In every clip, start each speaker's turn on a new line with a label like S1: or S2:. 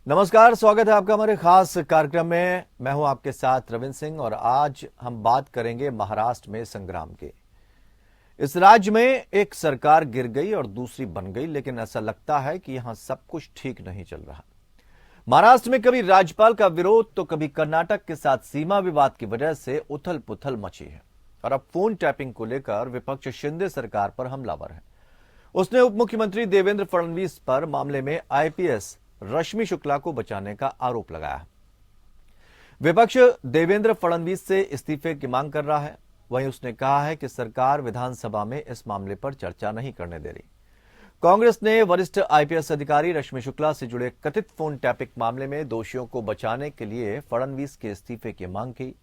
S1: नमस्कार, स्वागत है आपका हमारे खास कार्यक्रम में। मैं हूं आपके साथ रविंद्र सिंह और आज हम बात करेंगे महाराष्ट्र में संग्राम के। इस राज्य में एक सरकार गिर गई और दूसरी बन गई, लेकिन ऐसा लगता है कि यहां सब कुछ ठीक नहीं चल रहा। महाराष्ट्र में कभी राज्यपाल का विरोध तो कभी कर्नाटक के साथ सीमा विवाद की वजह से उथल पुथल मची है और अब फोन टैपिंग को लेकर विपक्ष शिंदे सरकार पर हमलावर है। उसने उप मुख्यमंत्री देवेंद्र फडणवीस पर मामले में आईपीएस रश्मि शुक्ला को बचाने का आरोप लगाया। विपक्ष देवेंद्र फडणवीस से इस्तीफे की मांग कर रहा है। वहीं उसने कहा है कि सरकार विधानसभा में इस मामले पर चर्चा नहीं करने दे रही। कांग्रेस ने वरिष्ठ आईपीएस अधिकारी रश्मि शुक्ला से जुड़े कथित फोन टैपिंग मामले में दोषियों को बचाने के लिए फडणवीस के इस्तीफे की मांग की।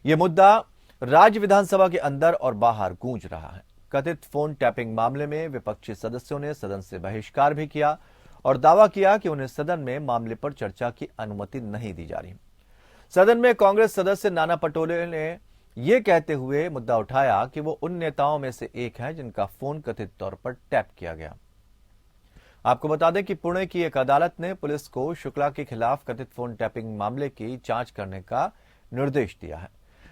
S1: यह मुद्दा राज्य विधानसभा के अंदर और बाहर गूंज रहा है। कथित फोन टैपिंग मामले में विपक्षी सदस्यों ने सदन से बहिष्कार भी किया और दावा किया कि उन्हें सदन में मामले पर चर्चा की अनुमति नहीं दी जा रही। सदन में कांग्रेस सदस्य नाना पटोले ने यह कहते हुए मुद्दा उठाया कि वो उन नेताओं में से एक हैं जिनका फोन कथित तौर पर टैप किया गया। आपको बता दें कि पुणे की एक अदालत ने पुलिस को शुक्ला के खिलाफ कथित फोन टैपिंग मामले की जांच करने का निर्देश दिया है।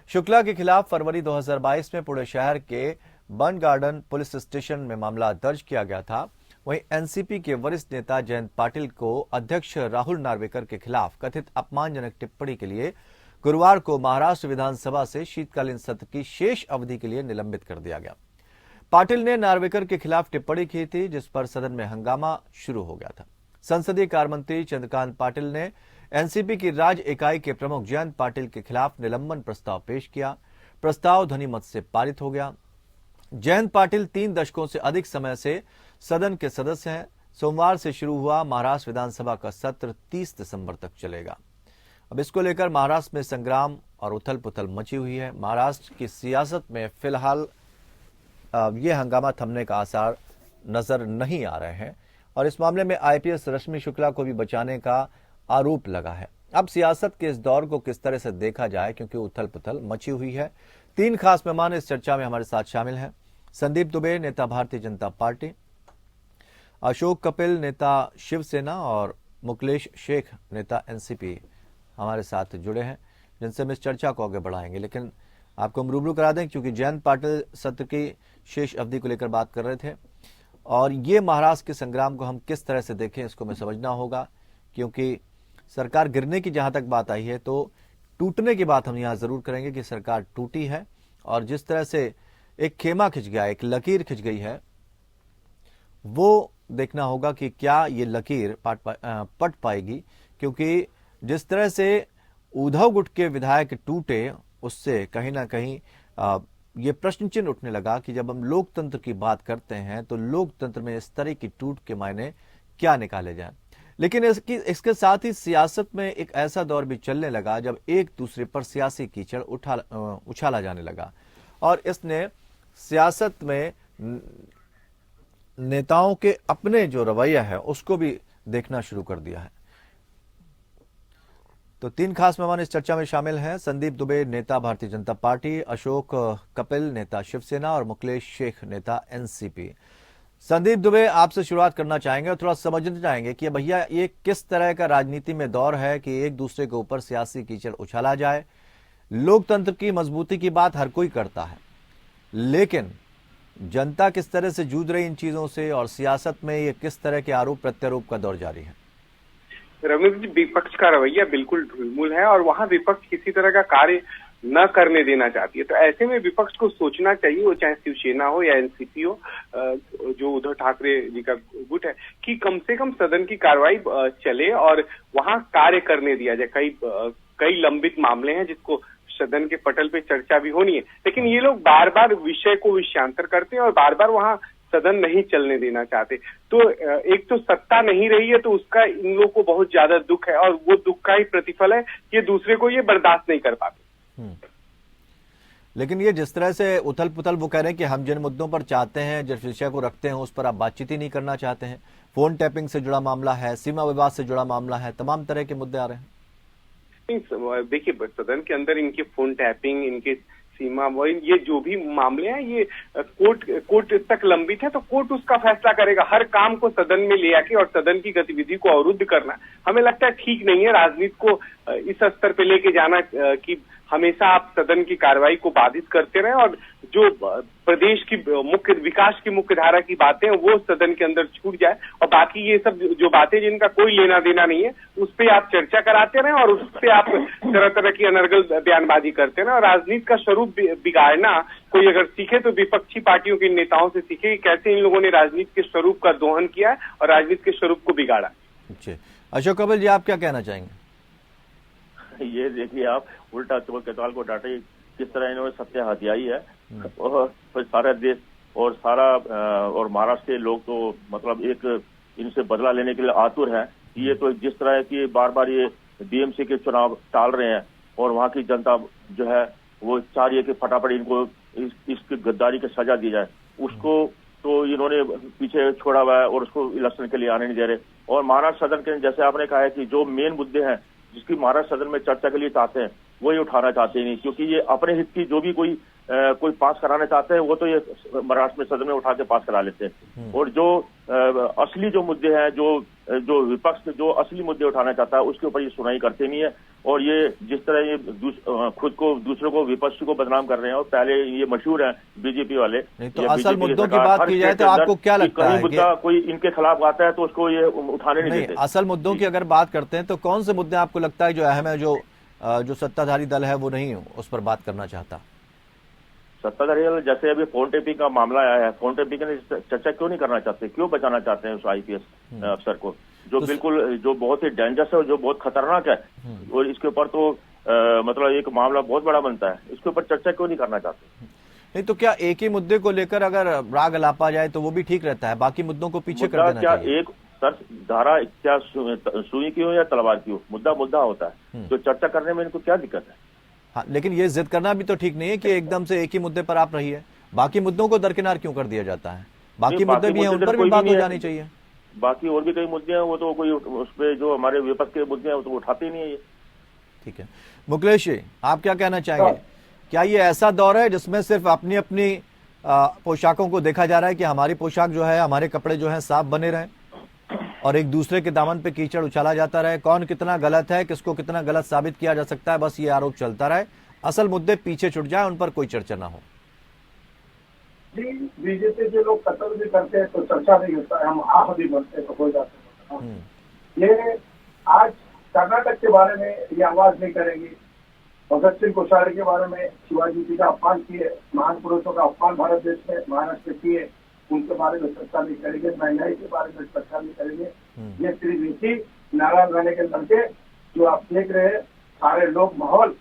S1: शुक्ला के खिलाफ फरवरी 2022 में पुणे शहर के बन गार्डन पुलिस स्टेशन में मामला दर्ज किया गया था। वहीं एनसीपी के वरिष्ठ नेता जयंत पाटिल को अध्यक्ष राहुल नार्वेकर के खिलाफ कथित अपमानजनक टिप्पणी के लिए गुरुवार को महाराष्ट्र विधानसभा से शीतकालीन सत्र की शेष अवधि के लिए निलंबित कर दिया गया। पाटिल ने नार्वेकर के खिलाफ टिप्पणी की थी, जिस पर सदन में हंगामा शुरू हो गया था। संसदीय कार्य मंत्री चंद्रकांत पाटिल ने एनसीपी की राज्य इकाई के प्रमुख जयंत पाटिल के खिलाफ निलंबन प्रस्ताव पेश किया। प्रस्ताव ध्वनिमत से पारित हो गया। जयंत पाटिल 3 दशकों से अधिक समय से सदन के सदस्य हैं। सोमवार से शुरू हुआ महाराष्ट्र विधानसभा का सत्र 30 दिसंबर तक चलेगा। अब इसको लेकर महाराष्ट्र में संग्राम और उथल पुथल मची हुई है। महाराष्ट्र की सियासत में फिलहाल ये हंगामा थमने का आसार नजर नहीं आ रहे हैं और इस मामले में आईपीएस रश्मि शुक्ला को भी बचाने का आरोप लगा है। अब सियासत के इस दौर को किस तरह से देखा जाए, क्योंकि उथल पुथल मची हुई है। 3 खास मेहमान इस चर्चा में हमारे साथ शामिल हैं। संदीप दुबे, नेता भारतीय जनता पार्टी, अशोक कपिल, नेता शिवसेना और मुकलेश शेख, नेता एनसीपी हमारे साथ जुड़े हैं, जिनसे हम इस चर्चा को आगे बढ़ाएंगे। लेकिन आपको हम रूबरू करा दें, क्योंकि जयंत पाटिल सत्र की शेष अवधि को लेकर बात कर रहे थे और ये महाराष्ट्र के संग्राम को हम किस तरह से देखें, इसको हमें समझना होगा। क्योंकि सरकार गिरने की जहां तक बात आई है तो टूटने की बात हम यहां जरूर करेंगे कि सरकार टूटी है और जिस तरह से एक खेमा खिंच गया, एक लकीर खिंच गई है, वो देखना होगा कि क्या ये लकीर पट पाएगी। क्योंकि जिस तरह से उद्धव गुट के विधायक टूटे, उससे कहीं ना कहीं ये प्रश्न चिन्ह उठने लगा कि जब हम लोकतंत्र की बात करते हैं तो लोकतंत्र में इस तरह की टूट के मायने क्या निकाले जाएं। लेकिन इसके साथ ही सियासत में एक ऐसा दौर भी चलने लगा जब एक दूसरे पर सियासी कीचड़ उछाला जाने लगा और इसने सियासत में नेताओं के अपने जो रवैया है उसको भी देखना शुरू कर दिया है। तो 3 खास मेहमान इस चर्चा में शामिल हैं। संदीप दुबे, नेता भारतीय जनता पार्टी, अशोक कपिल, नेता शिवसेना और मुकलेश शेख, नेता एनसीपी। संदीप दुबे, आपसे शुरुआत करना चाहेंगे और थोड़ा समझना चाहेंगे कि भैया ये किस तरह का राजनीति में दौर है कि एक दूसरे के ऊपर सियासी कीचड़ उछाला जाए। लोकतंत्र की मजबूती की बात हर कोई करता है, लेकिन जनता किस तरह से जूझ रही इन चीजों से और सियासत में ये किस तरह के आरोप प्रत्यारोप का दौर जारी है।
S2: रविंद्र जी, विपक्ष का रवैया बिल्कुल ढुलमुल है और वहां विपक्ष किसी तरह का कार्य न करने देना चाहती है। तो ऐसे में विपक्ष को सोचना चाहिए, वो चाहे शिवसेना हो या एनसीपी हो, जो उद्धव ठाकरे जी का गुट है, कि कम से कम सदन की कार्रवाई चले और वहां कार्य करने दिया जाए। कई लंबित मामले हैं जिसको सदन के पटल पे चर्चा भी होनी है, लेकिन ये लोग बार बार विषय को विषयांतर करते हैं और बार बार वहां सदन नहीं चलने देना चाहते। तो एक तो सत्ता नहीं रही है तो उसका इन लोगों को बहुत ज्यादा दुख है और वो दुख का ही प्रतिफल है, ये दूसरे को ये बर्दाश्त नहीं कर पाते।
S1: लेकिन ये जिस तरह से उथल पुथल वो कह रहे हैं कि हम जिन मुद्दों पर चाहते हैं, जिस विषय को रखते हैं, उस पर आप बातचीत ही नहीं करना चाहते हैं। फोन टैपिंग से जुड़ा मामला है, सीमा विवाद से जुड़ा मामला है, तमाम तरह के मुद्दे आ रहे हैं।
S2: देखिए, सदन के अंदर इनके फोन टैपिंग, इनके सीमा वो ये जो भी मामले हैं ये कोर्ट तक लंबित है, तो कोर्ट उसका फैसला करेगा। हर काम को सदन में ले आके और सदन की गतिविधि को अवरुद्ध करना हमें लगता है ठीक नहीं है। राजनीति को इस स्तर पे लेके जाना कि हमेशा आप सदन की कार्रवाई को बाधित करते रहे और जो प्रदेश की मुख्य विकास की मुख्य धारा की बातें वो सदन के अंदर छूट जाए और बाकी ये सब जो बातें जिनका कोई लेना देना नहीं है उस पे आप चर्चा कराते रहे और उस पे आप तरह तरह की अनर्गल बयानबाजी करते रहे। और राजनीति का स्वरूप बिगाड़ना कोई अगर सीखे तो विपक्षी पार्टियों के नेताओं से सीखे कि कैसे इन लोगों ने राजनीति के स्वरूप का दोहन किया है और राजनीति के स्वरूप को बिगाड़ा।
S1: अशोक कबीर जी, आप क्या कहना चाहेंगे?
S3: ये देखिए, आप उल्टा चोर केताल को डांटे, किस तरह इन्होंने सत्या हथियाई है और सारा देश और सारा और महाराष्ट्र के लोग तो मतलब एक इनसे बदला लेने के लिए आतुर हैं। ये तो जिस तरह की बार बार ये बीएमसी के चुनाव टाल रहे हैं और वहां की जनता जो है वो चाह रही है कि फटाफट इनको इसकी गद्दारी की सजा दी जाए, उसको तो इन्होंने पीछे छोड़ा हुआ है और उसको इलेक्शन के लिए आने नहीं दे रहे। और महाराष्ट्र सदन के जैसे आपने कहा है कि जो मेन मुद्दे हैं जिसकी महाराष्ट्र सदन में चर्चा के लिए चाहते हैं वही उठाना चाहते नहीं, क्योंकि ये अपने हित की जो भी कोई पास कराना चाहते हैं वो तो ये महाराष्ट्र में सदन में उठा के पास करा लेते हैं। और जो असली जो मुद्दे हैं जो विपक्ष जो असली मुद्दे उठाना चाहता है उसके ऊपर ये सुनाई करते नहीं है। और ये जिस तरह ये खुद को दूसरों को विपक्ष को बदनाम कर रहे हैं और पहले ये मशहूर हैं बीजेपी वाले।
S1: नहीं तो असल मुद्दों की बात की जाए तो आपको क्या लगता है
S3: मुद्दा कोई इनके खिलाफ आता है तो उसको ये उठाने नहीं देते।
S1: असल मुद्दों की अगर बात करते हैं तो कौन से मुद्दे आपको लगता है जो अहम है, जो सत्ताधारी दल है वो नहीं उस पर बात करना चाहता?
S3: सत्ताधारी दल जैसे अभी फोन टेपिंग का मामला आया है, फोन टेपिंग की चर्चा क्यों नहीं करना चाहते, क्यों बचाना चाहते हैं उस आईपीएस अफसर को जो बिल्कुल जो बहुत ही डेंजरस है और जो बहुत खतरनाक है और इसके ऊपर तो मतलब एक मामला बहुत बड़ा बनता है, इसके ऊपर चर्चा क्यों नहीं करना चाहते?
S1: नहीं तो क्या एक ही मुद्दे को लेकर अगर राग अलापा जाए तो वो भी ठीक रहता है, बाकी मुद्दों को पीछे कर देना चाहिए?
S3: एक सर धारा क्या सुई की हो या तलवार की हो, मुद्दा होता है, तो चर्चा करने में इनको क्या दिक्कत है?
S1: हाँ, लेकिन ये जिद करना भी तो ठीक नहीं है कि एकदम से एक ही मुद्दे पर आप रहिए, बाकी मुद्दों को दरकिनार क्यों कर दिया जाता है? बाकी मुद्दे भी हैं, उन पर भी बात हो जानी चाहिए।
S3: बाकी और भी कई मुद्दे हैं, वो तो कोई उस पे जो हमारे विपक्ष के मुद्दे हैं वो तो उठाते ही नहीं है ये।
S1: ठीक है, मुकेश जी आप क्या कहना चाहेंगे? क्या ये ऐसा दौर है जिसमें सिर्फ अपनी अपनी पोशाकों को देखा जा रहा है कि हमारी पोशाक जो है, हमारे कपड़े जो है साफ बने रहें और एक दूसरे के दामन पे कीचड़ उछाला जाता रहे, कौन कितना गलत है, किसको कितना गलत साबित किया जा सकता है, बस ये आरोप चलता रहे, असल मुद्दे पीछे छूट जाए, उन पर कोई चर्चा ना हो?
S4: बीजेपी के लोग कत्ल भी करते हैं तो चर्चा नहीं होता है, हम आह भी बनते तो हो जाते हैं। ये आज कर्नाटक के बारे में ये आवाज नहीं करेंगे, भगत सिंह कोश्यारी के बारे में, शिवाजी जी का अपमान किए, महान पुरुषों का अपमान भारत देश में महाराष्ट्र किए, उनके बारे में चर्चा नहीं करेंगे, महंगाई के बारे में चर्चा नहीं करेंगे। ये सिर्फ इसी नारायण राणे के लड़के जो आप देख रहे हैं सारे लोग माहौल,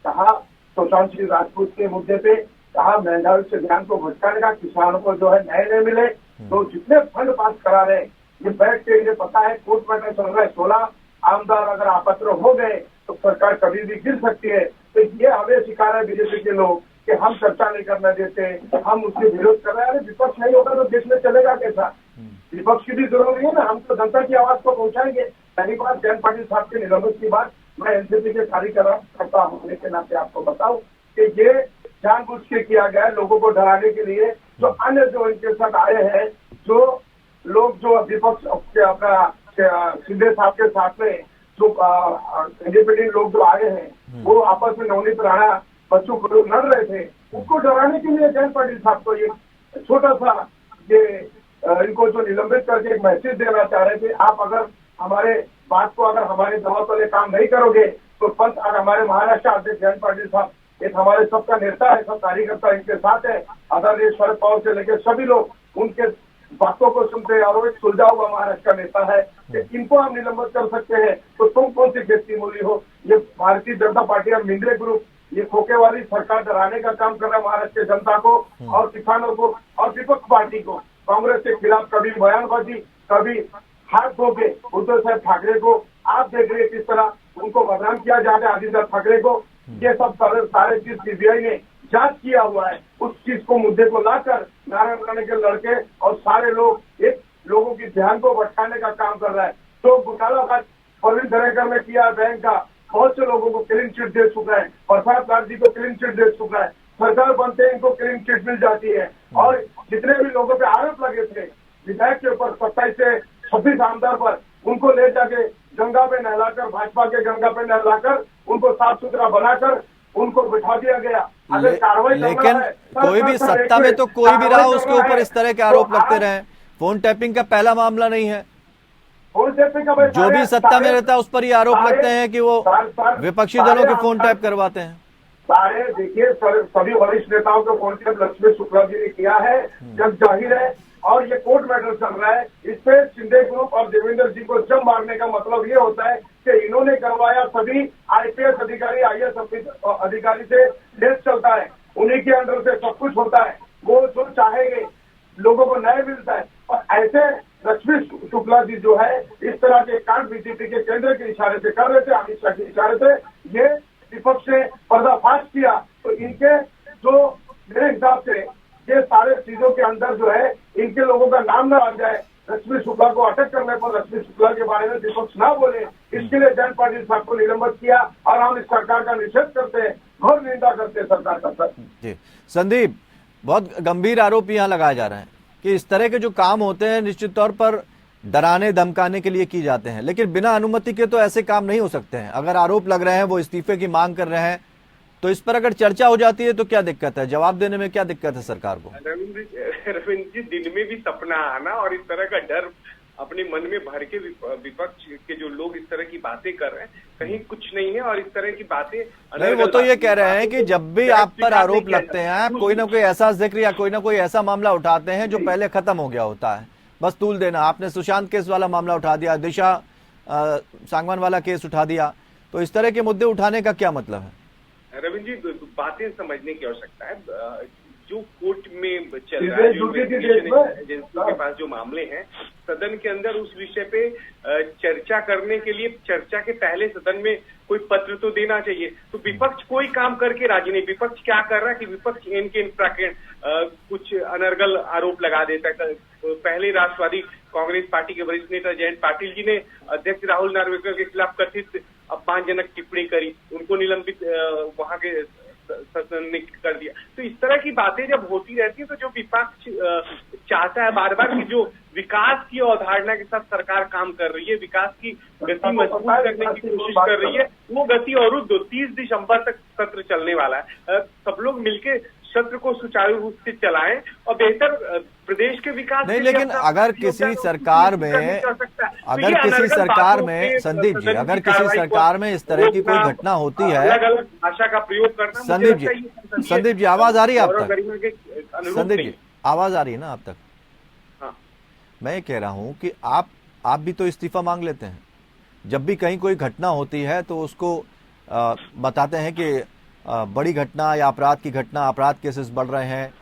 S4: कहा सुशांत सिंह राजपूत के मुद्दे पे, कहा महंगाई से ध्यान को भटकाने का, किसानों को जो है न्याय नहीं मिले तो जितने फंड पास करा रहे ये बैठ के इन्हें पता है कोर्ट मैटर चल रहा है, 16 आमदार अगर आपत्र हो गए तो सरकार कभी भी गिर सकती है। तो ये हमें सिखा रहे हैं बीजेपी के लोग कि हम चर्चा नहीं करने देते, हम उसके विरोध कर रहे हैं। अरे विपक्ष नहीं होगा तो देश में चलेगा कैसा? विपक्ष की भी जरूरत नहीं है ना, हम तो जनता की आवाज को पहुंचाएंगे। पहली बात जयंत पाटिल साहब के निलंबित की बात मैं एनसीपी के कार्यकर्ता होने के नाते आपको बताऊं कि ये जानबूझ के किया गया है लोगों को डराने के लिए। जो अन्य जो इनके साथ आए हैं, जो लोग जो विपक्ष अपना शिंदे साहब के साथ में जो इंडिपेंडेंट लोग जो आए हैं वो आपस में नवनीत राणा बच्चों को लड़ रहे थे, उनको डराने के लिए जयंत पाटिल साहब को ये छोटा सा ये इनको जो निलंबित करके एक मैसेज देना चाह रहे थे, आप अगर हमारे बात को अगर हमारे दबाव तले काम नहीं करोगे तो पंत और हमारे महाराष्ट्र अध्यक्ष जयंत पाटिल साहब एक हमारे सबका नेता है, सब कार्यकर्ता इनके साथ है, आदरणीय शरद पवार से लेकर सभी लोग उनके बातों को सुनते हैं और एक सुलझा हुआ महाराष्ट्र का नेता है कि इनको हम निलंबित कर सकते हैं तो तुम कौन सी व्यक्ति मूली हो? ये भारतीय जनता पार्टी और मिंद्रे ग्रुप ये खोखे वाली सरकार डराने का काम कर रहा है महाराष्ट्र की जनता को और किसानों को और विपक्ष पार्टी को। कांग्रेस के खिलाफ कभी बयानबाजी, कभी हाथ धो के उद्धव साहब ठाकरे को आप देख रहे किस तरह उनको बदनाम किया जा रहा है, आदित्य ठाकरे को। ये सब सारे चीज सीबीआई ने जांच किया हुआ है, उस चीज को मुद्दे को लाकर नारायण राणे के लड़के और सारे लोग एक लोगों की ध्यान को भटकाने का काम कर रहा है। तो घोटाला का प्रवीण दरेकर में किया बैंक का, बहुत से लोगों को क्लीन चिट दे चुका है, प्रसाद लाल जी को क्लीन चिट दे चुका है, सरकार बनते हैं इनको क्लीन चिट मिल जाती है। और जितने भी लोगों पे आरोप लगे थे विधायक के ऊपर 27 से 26 आमदार पर, उनको ले जाके गंगा पे नहलाकर, भाजपा के गंगा पे नहलाकर उनको साफ सुथरा बनाकर उनको बिठा दिया गया। अगर कार्रवाई
S1: लेकिन कोई भी सत्ता में तो कोई भी रहा उसके ऊपर इस तरह के आरोप लगते रहे। फोन टैपिंग का पहला मामला नहीं है, जो भी सत्ता में रहता है उस पर ये आरोप लगते हैं कि वो विपक्षी दलों के फोन टैप करवाते हैं।
S4: सारे देखिए सभी वरिष्ठ नेताओं को फोन टैप लक्ष्मी शुक्ला जी ने किया है, जब जाहिर है। और ये कोर्ट मैटर चल रहा है, इस पे शिंदे ग्रुप और देवेंद्र जी को जम मारने का मतलब ये होता है कि इन्होंने करवाया। सभी आईपीएस अधिकारी, आईएएस अधिकारी से देश चलता है, उन्हीं के अंडर से सब कुछ होता है। वो जो चाहेंगे लोगों को न्याय मिलता है। और ऐसे लक्ष्मी शुक्ला जी जो है इस तरह के कांड बीजेपी के केंद्र के इशारे से कर रहे थे, अमित शाह के इशारे से। ये विपक्ष ने पर्दाफाश किया तो इनके जो मेरे हिसाब से ये सारे चीजों के अंदर जो है इनके लोगों का नाम ना आ जाए। लक्ष्मी शुक्ला को अटक करने पर लक्ष्मी शुक्ला के बारे में विपक्ष ना बोले, इसके लिए जयंत पाटिल साहब को निलंबित किया। और हम इस सरकार का निषेध करते हैं, घोर निंदा करते हैं सरकार का। सर
S1: जी संदीप, बहुत गंभीर आरोप यहाँ लगाए जा रहे हैं कि इस तरह के जो काम होते हैं निश्चित तौर पर डराने धमकाने के लिए की जाते हैं, लेकिन बिना अनुमति के तो ऐसे काम नहीं हो सकते हैं। अगर आरोप लग रहे हैं, वो इस्तीफे की मांग कर रहे हैं, तो इस पर अगर चर्चा हो जाती है तो क्या दिक्कत है? जवाब देने में क्या दिक्कत है सरकार को?
S2: रविंद्र जी, दिन में भी सपना आना और इस तरह का डर अपने मन में भर के विपक्ष के जो लोग इस तरह की बातें कर रहे हैं, कहीं कुछ नहीं है। और इस तरह की बातें
S1: नहीं, वो तो ये कह रहे हैं कि जब भी आप पर आरोप लगते हैं, आप कोई ना कोई ऐसा जिक्र या कोई ना कोई ऐसा मामला उठाते हैं जो पहले खत्म हो गया होता है, बस तूल देना। आपने सुशांत केस वाला मामला उठा दिया, दिशा सांगवान वाला केस उठा दिया, तो इस तरह के मुद्दे उठाने का क्या मतलब है? रविंद्र
S2: जी, बातें समझने की आवश्यकता है। जो कोर्ट में चल रहा है, जो एजेंसियों के पास जो मामले हैं, सदन के अंदर उस विषय पे चर्चा करने के लिए चर्चा के पहले सदन में कोई पत्र तो देना चाहिए। तो विपक्ष कोई काम करके राजी नहीं। विपक्ष क्या कर रहा है कि विपक्ष इनके कुछ अनर्गल आरोप लगा देता है। पहले राष्ट्रवादी कांग्रेस पार्टी के वरिष्ठ नेता जयंत पाटिल जी ने अध्यक्ष राहुल नार्वेकर के खिलाफ कथित अपमानजनक टिप्पणी करी, उनको निलंबित वहां के सदन ने कर दिया। तो इस तरह की बातें जब होती रहती है तो जो विपक्ष चाहता है बार बार कि जो विकास की अवधारणा के साथ सरकार काम कर रही है, विकास की गति मजबूत करने की कोशिश कर रही है, वो गति अवरुद्ध हो। 30 दिसंबर तक सत्र चलने वाला है। सब लोग मिलके सत्र को सुचारू रूप से चलाएं और बेहतर प्रदेश के विकास।
S1: नहीं, लेकिन अगर किसी सरकार में संदीप जी, अगर किसी सरकार में इस तरह की कोई घटना होती है,
S2: अलग अलग भाषा का प्रयोग करना,
S1: संदीप जी आवाज आ रही है आप तक? संदीप जी आवाज आ रही है ना आप तक?
S2: हाँ।
S1: मैं ये कह रहा हूं कि आप भी तो इस्तीफा मांग लेते हैं। जब भी कहीं कोई घटना होती है तो उसको बताते हैं कि बड़ी घटना या अपराध की घटना, अपराध केसेस बढ़ रहे हैं,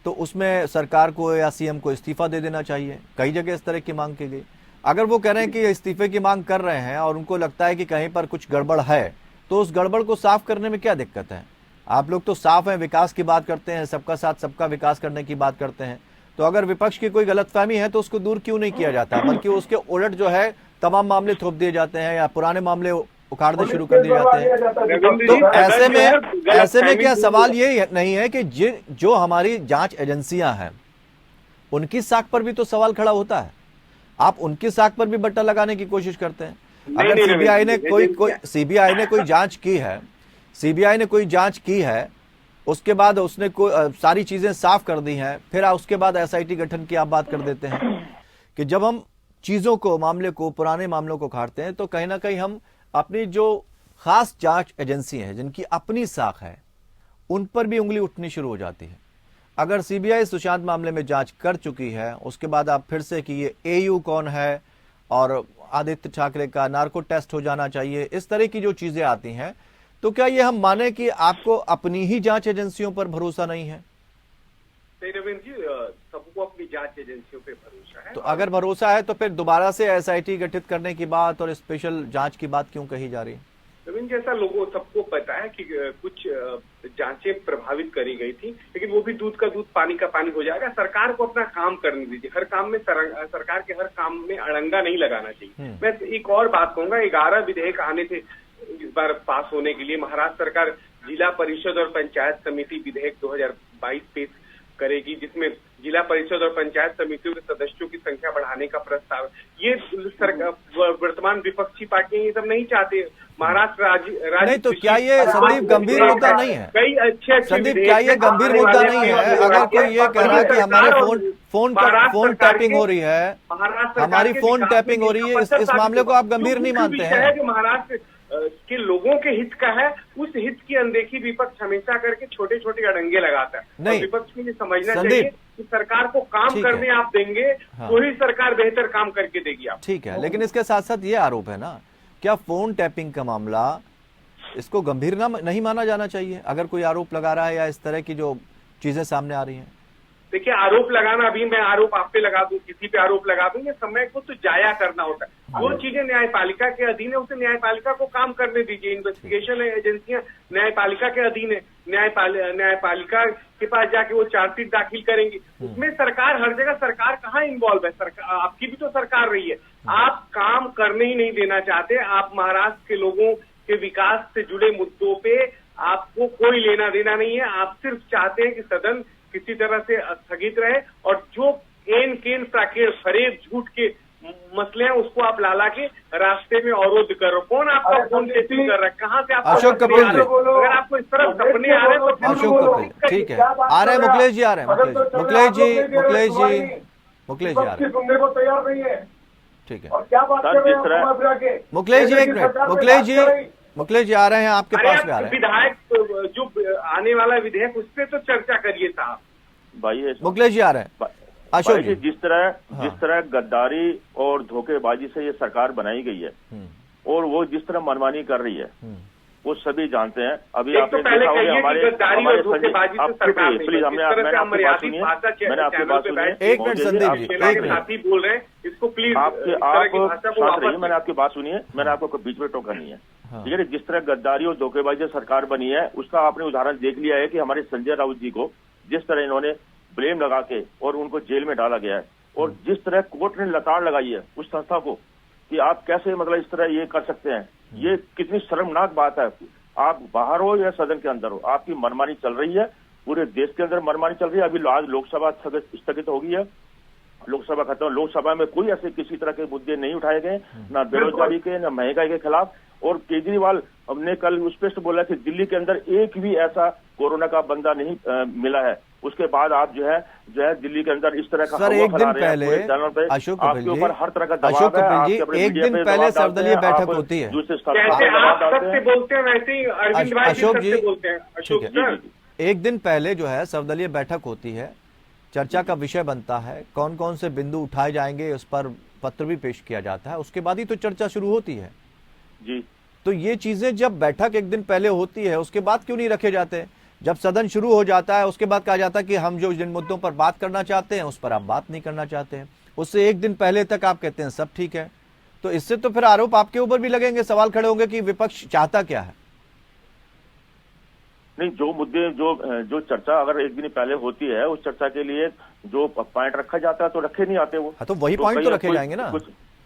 S1: तो उसमें सरकार को या सीएम को इस्तीफा दे देना चाहिए। कई जगह इस तरह की मांग की गई। अगर वो कह रहे हैं कि इस्तीफे की मांग कर रहे हैं और उनको लगता है कि कहीं पर कुछ गड़बड़ है, तो उस गड़बड़ को साफ करने में क्या दिक्कत है? आप लोग तो साफ हैं, विकास की बात करते हैं, सबका साथ सबका विकास करने की बात करते हैं। तो अगर विपक्ष की कोई गलतफहमी है तो उसको दूर क्यों नहीं किया जाता, बल्कि उसके उलट जो है तमाम मामले थोप दिए जाते हैं या पुराने मामले उखाड़ने शुरू कर दिए जाते हैं। तो ऐसे में क्या सवाल ये नहीं है कि जो हमारी जांच एजेंसियां हैं उनकी साख पर भी तो सवाल खड़ा होता है? आप उनकी साख पर भी बट्टा लगाने की कोशिश करते हैं। अगर सीबीआई ने कोई जांच की है, सीबीआई ने कोई जांच की है, उसके बाद उसने सारी चीजें साफ कर दी हैं, फिर उसके बाद एसआईटी गठन की आप बात कर देते हैं कि जब हम चीजों को, मामले को, पुराने मामलों को खाड़ते हैं तो कहीं ना कहीं हम अपनी जो खास जांच एजेंसी है जिनकी अपनी साख है उन पर भी उंगली उठनी शुरू हो जाती है। अगर सीबीआई सुशांत मामले में जांच कर चुकी है, उसके बाद आप फिर से कि ये एयू कौन है और आदित्य ठाकरे का नार्को टेस्ट हो जाना चाहिए, इस तरह की जो चीजें आती हैं, तो क्या ये हम माने कि आपको अपनी ही जांच एजेंसियों पर भरोसा नहीं है?
S2: रविंद्र जी, सबको अपनी जांच एजेंसियों पे भरोसा है।
S1: तो अगर भरोसा है तो फिर दोबारा से एसआईटी गठित करने की बात और स्पेशल जांच की बात क्यों कही जा रही है?
S2: रविंद्र, जैसा लोगों सबको पता है कि कुछ जांचें प्रभावित करी गई थी, लेकिन वो भी दूध का दूध पानी का पानी हो जाएगा। सरकार को अपना काम करने दीजिए। हर काम में सरकार के हर काम में अड़ंगा नहीं लगाना चाहिए। मैं एक और बात कहूंगा, 11 विधेयक आने थे इस बार पास होने के लिए। महाराष्ट्र सरकार जिला परिषद और पंचायत समिति विधेयक 2022 पेश करेगी, जिसमें जिला परिषद और पंचायत समितियों के सदस्यों की संख्या बढ़ाने का प्रस्ताव। ये वर्तमान विपक्षी पार्टियां ये सब नहीं चाहते। महाराष्ट्र राज्य
S1: नहीं, तो क्या ये संदीप गंभीर मुद्दा नहीं है?
S2: कई अच्छे
S1: संदीप, क्या ये गंभीर मुद्दा नहीं है? अगर कोई ये कह रहा है कि हमारे फोन टैपिंग हो रही है, हमारी फोन टैपिंग हो रही है, इस मामले को आप गंभीर नहीं मानते हैं?
S2: जो महाराष्ट्र के लोगों के हित का है, उस हित की अनदेखी विपक्ष हमेशा करके छोटे छोटे अड़ंगे लगाता है।
S1: नहीं,
S2: विपक्ष को ये समझना चाहिए कि सरकार को काम करने आप देंगे तो ही सरकार बेहतर काम करके देगी आप।
S1: ठीक है, लेकिन इसके साथ साथ ये आरोप है ना, क्या फोन टैपिंग का मामला, इसको गंभीर नहीं माना जाना चाहिए अगर कोई आरोप लगा रहा है या इस तरह की जो चीजें सामने आ रही हैं?
S2: देखिए, आरोप लगाना, अभी मैं आरोप आप पे लगा दूं, किसी पे आरोप लगा दूं, ये समय को तो जाया करना होता है। जो चीजें न्यायपालिका के अधीन है उसे न्यायपालिका को काम करने दीजिए। इन्वेस्टिगेशन एजेंसियां न्यायपालिका के अधीन है, न्यायपालिका के पास जाके वो चार्जशीट दाखिल करेंगी। उसमें सरकार, हर जगह सरकार कहाँ इन्वॉल्व है? सरकार, आपकी भी तो सरकार रही है। आप काम करने ही नहीं देना चाहते। आप महाराष्ट्र के लोगों के विकास से जुड़े मुद्दों पे आपको कोई लेना देना नहीं है। आप सिर्फ चाहते हैं कि सदन किसी तरह से स्थगित रहे और जो एन केन फरेब झूठ के मसले हैं उसको आप लाला के रास्ते में अवरोध करो। कौन आपका फोन टेपिंग कर रहा है? कहाँ से आप?
S1: अशोक कपिल जी,
S2: अगर आपको इस तरह सपने आ रहे हैं तो
S1: अशोक कपिल, ठीक है, आ रहे हैं मुकलेश जी, आ रहे हैं मुकलेश जी आ रहे हैं,
S4: सुनने को तैयार नहीं है।
S1: ठीक है,
S4: और क्या बात कर रहे हैं
S1: मुकलेश जी, एक मिनट, मुकलेश जी आ रहे हैं, आपके पास में आ रहे हैं।
S2: विधायक जो आने वाला विधेयक उस पर तो चर्चा करिए साहब।
S3: भाई
S1: मुकलेश जी आ रहे हैं। अशोक जी,
S3: जिस तरह गद्दारी और धोखेबाजी से ये सरकार बनाई गई है और वो जिस तरह मनमानी कर रही है वो सभी जानते हैं। अभी आपने देखा होगा हमारे
S2: प्लीज हमने
S3: आपकी बात सुनिए, मैंने आपकी बात सुनिए।
S1: एक मिनट संदीप जी, एक
S2: साथी बोल रहे हैं, इसको प्लीज
S3: आप शांत रहिए, मैंने आपकी बात सुनिए, मैंने आपको बीच में टोका नहीं है। ठीक है, जिस तरह गद्दारी और धोखेबाजी सरकार बनी है उसका आपने उदाहरण देख लिया है कि हमारे संजय राउत जी को जिस तरह इन्होंने ब्लेम लगा के और उनको जेल में डाला गया है और जिस तरह कोर्ट ने लताड़ लगाई है उस संस्था को कि आप कैसे मतलब इस तरह ये कर सकते हैं, ये कितनी शर्मनाक बात है। आप बाहर हो या सदन के अंदर हो, आपकी मनमानी चल रही है, पूरे देश के अंदर मनमानी चल रही है। अभी आज लोकसभा स्थगित हो गई है, लोकसभा खत्म, लोकसभा में कोई ऐसे किसी तरह के मुद्दे नहीं उठाए गए, ना बेरोजगारी के, ना महंगाई के खिलाफ। और केजरीवाल हमने कल उस पर बोला कि दिल्ली के अंदर एक भी ऐसा कोरोना का बंदा नहीं मिला है। उसके बाद आप जो है दिल्ली के अंदर इस तरह का
S1: सर, एक दिन पहले अशोक कपिल जी, अशोक कपिल जी, एक दिन पहले सर्वदलीय बैठक होती है।
S2: आप सबसे बोलते हैं वैसे ही अरविंद भाई
S1: अशोक जी
S2: बोलते हैं। अशोक जी,
S1: एक दिन पहले जो है सर्वदलीय बैठक होती है, चर्चा का विषय बनता है, कौन कौन से बिंदु उठाए जाएंगे उस पर पत्र भी पेश किया जाता है, उसके बाद ही तो चर्चा शुरू होती है
S3: जी।
S1: तो ये चीजें जब बैठक एक दिन पहले होती है उसके बाद क्यों नहीं रखे जाते? जब सदन शुरू हो जाता है उसके बाद कहा जाता है कि हम जो जिन मुद्दों पर बात करना चाहते हैं उस पर आप बात नहीं करना चाहते हैं, उससे एक दिन पहले तक आप कहते हैं सब ठीक है। तो इससे तो फिर आरोप आपके ऊपर भी लगेंगे, सवाल खड़े होंगे कि विपक्ष चाहता क्या है।
S3: नहीं, जो मुद्दे जो चर्चा अगर एक दिन पहले होती है उस चर्चा के लिए जो पॉइंट रखा जाता है तो रखे नहीं आते वो।
S1: तो वही पॉइंट तो रखे जाएंगे ना।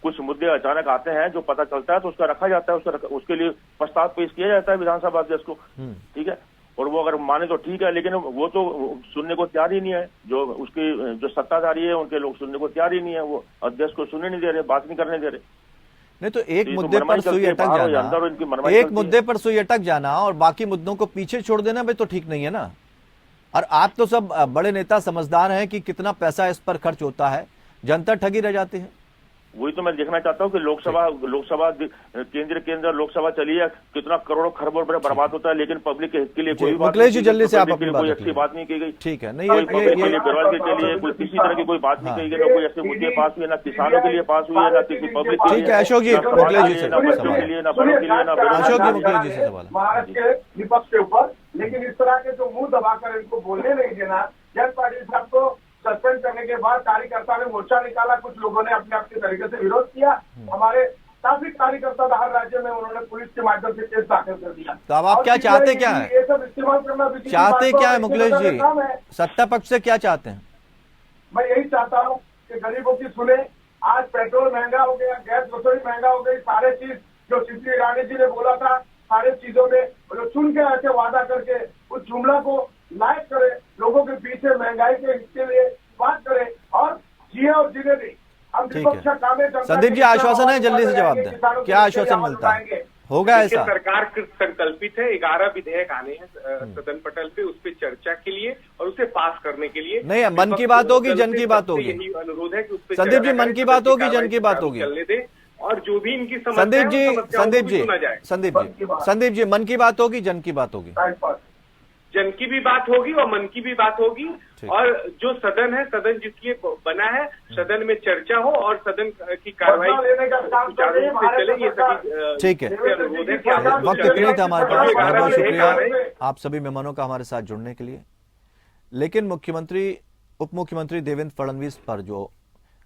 S3: कुछ मुद्दे अचानक आते हैं जो पता चलता है तो उसका रखा जाता है, उसके लिए प्रस्ताव पेश किया जाता है विधानसभा अध्यक्ष को। ठीक है, और वो अगर माने तो ठीक है, लेकिन वो तो सुनने को तैयार ही नहीं है। जो उसकी जो सत्ताधारी है उनके लोग सुनने को तैयार ही नहीं है, वो अध्यक्ष को सुनने नहीं दे रहे, बात नहीं करने दे रहे।
S1: नहीं तो एक मुद्दे पर सुई अटक जाना, एक मुद्दे पर सुई अटक जाना और बाकी मुद्दों को पीछे छोड़ देना भी तो ठीक नहीं है ना। और आप तो सब बड़े नेता समझदार हैं कि कितना पैसा इस पर खर्च होता है, जनता ठगी रह जाती है।
S3: वही तो मैं देखना चाहता हूँ कि लोकसभा केंद्र के अंदर लोकसभा चली है, कितना करोड़ों खरबों रुपए बर्बाद होता है, लेकिन पब्लिक के हित के लिए कोई
S1: मुकलेश जी जल्दी से आप अपनी
S3: कोई अच्छी बात नहीं की गई।
S1: ठीक है, नहीं
S3: बेरोजगारी के लिए कोई किसी तरह की कोई बात नहीं कही गई, ना कोई ऐसे मुद्दे पास हुए, ना किसानों के लिए पास हुई है, ना किसी पब्लिक के लिए।
S1: ठीक है, अशोक जी मुकलेश जी से
S3: ना बच्चों के लिए, ना बड़ों के लिए, ना
S1: अशोक जी मुकलेश जी से सवाल
S4: महाराष्ट्र के विपक्ष के ऊपर। लेकिन इस तरह के जो मुंह दबाकर इनको बोलने नहीं देना, जयंत पाटिल साहब को सस्पेंड करने के बाद कार्यकर्ता ने मोर्चा निकाला, कुछ लोगों ने अपने आपके तरीके से विरोध किया। हमारे काफी कार्यकर्ता हर राज्य में उन्होंने पुलिस के माध्यम से केस दाखिल कर दिया।
S1: तो अब आप क्या चाहते क्या है?
S4: ये सब इस्तेमाल करना
S1: चाहते क्या है मुकलेश जी? सत्ता पक्ष से क्या चाहते हैं?
S4: मैं यही चाहता हूँ कि गरीबों की सुने। आज पेट्रोल महंगा हो गया, गैस रसोई महंगा हो गई, सारे चीज जो श्री ईरानी जी ने बोला था सारे चीजों में मतलब चुन के ऐसे वादा करके उस जुमला को लाइक करे, लोगों के पीछे महंगाई के लिए बात करे और जिए और जीने दें। हम
S1: ठीक है।
S4: विपक्ष का काम है जनता
S1: संदीप
S4: के
S1: जी,
S4: हित में
S1: आश्वासन है,
S4: आवाज
S1: जल्दी से जवाब
S4: उठाएंगे,
S1: दें।
S4: किसानों के
S1: क्या
S4: हित में
S1: आश्वासन
S4: आवाज
S1: मिलता है?
S4: उठाएंगे।
S1: होगा
S2: देखिए,
S1: ऐसा?
S2: सरकार संकल्पित है, 11 विधेयक आने हैं सदन पटल पे, उस पे चर्चा के लिए और उसे पास करने के लिए।
S1: नहीं, मन की बात होगी, जन की बात होगी।
S2: यही अनुरोध है कि उस पे
S1: संदीप जी,
S2: चर्चा
S1: मन
S2: करें,
S1: की बात होगी,
S2: कार्रवाई
S1: जन की बात होगी।
S2: चलने दें और जो भी इनकी समस्या
S1: संदीप
S2: है,
S1: जी,
S2: उन समस्याओं को भी सुना जाए।
S1: संदीप जी, मन की बात होगी, जन की बात होगी।
S4: Time pass.
S2: जन की भी बात होगी और मन की भी बात होगी।
S1: ठीक।
S2: और जो सदन है, सदन जिसलिए बना है, सदन में चर्चा हो और सदन की कार्रवाई
S4: बदला लेने का काम कर रही है
S2: सुचारू रूप से चले, ये
S4: सरकार।
S2: सभी
S1: ठीक है।
S2: अनुरोध है कि आप लोग
S1: वक्त
S2: चलें।
S1: इतना ही था हमारे पास। बहुत बहुत
S2: विधेयक
S1: शुक्रिया
S2: आ रहे हैं।
S1: आप सभी मेहमानों का हमारे साथ जुड़ने के लिए। लेकिन उप मुख्यमंत्री देवेंद्र फडणवीस पर जो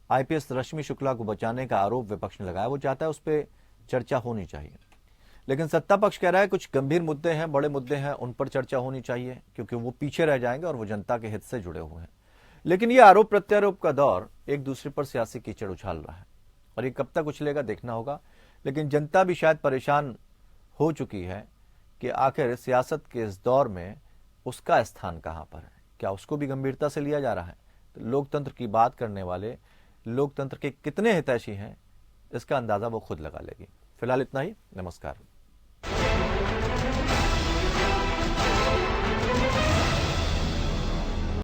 S1: आईपीएस रश्मि शुक्ला को बचाने का आरोप विपक्ष ने लगाया, वो चाहता है उस पर चर्चा होनी चाहिए। लेकिन सत्ता पक्ष कह रहा है कुछ गंभीर मुद्दे हैं, बड़े मुद्दे हैं, उन पर चर्चा होनी चाहिए क्योंकि वो पीछे रह जाएंगे और वो जनता के हित से जुड़े हुए हैं। लेकिन ये आरोप प्रत्यारोप का दौर एक दूसरे पर सियासी कीचड़ उछाल रहा है और ये कब तक उछलेगा देखना होगा। लेकिन जनता भी शायद परेशान हो चुकी है कि आखिर सियासत के इस दौर में उसका स्थान कहां पर है, क्या उसको भी गंभीरता से लिया जा रहा है। तो लोकतंत्र की बात करने वाले लोकतंत्र के कितने हितैषी हैं, इसका अंदाजा वो खुद लगा लेगी। फिलहाल इतना ही, नमस्कार।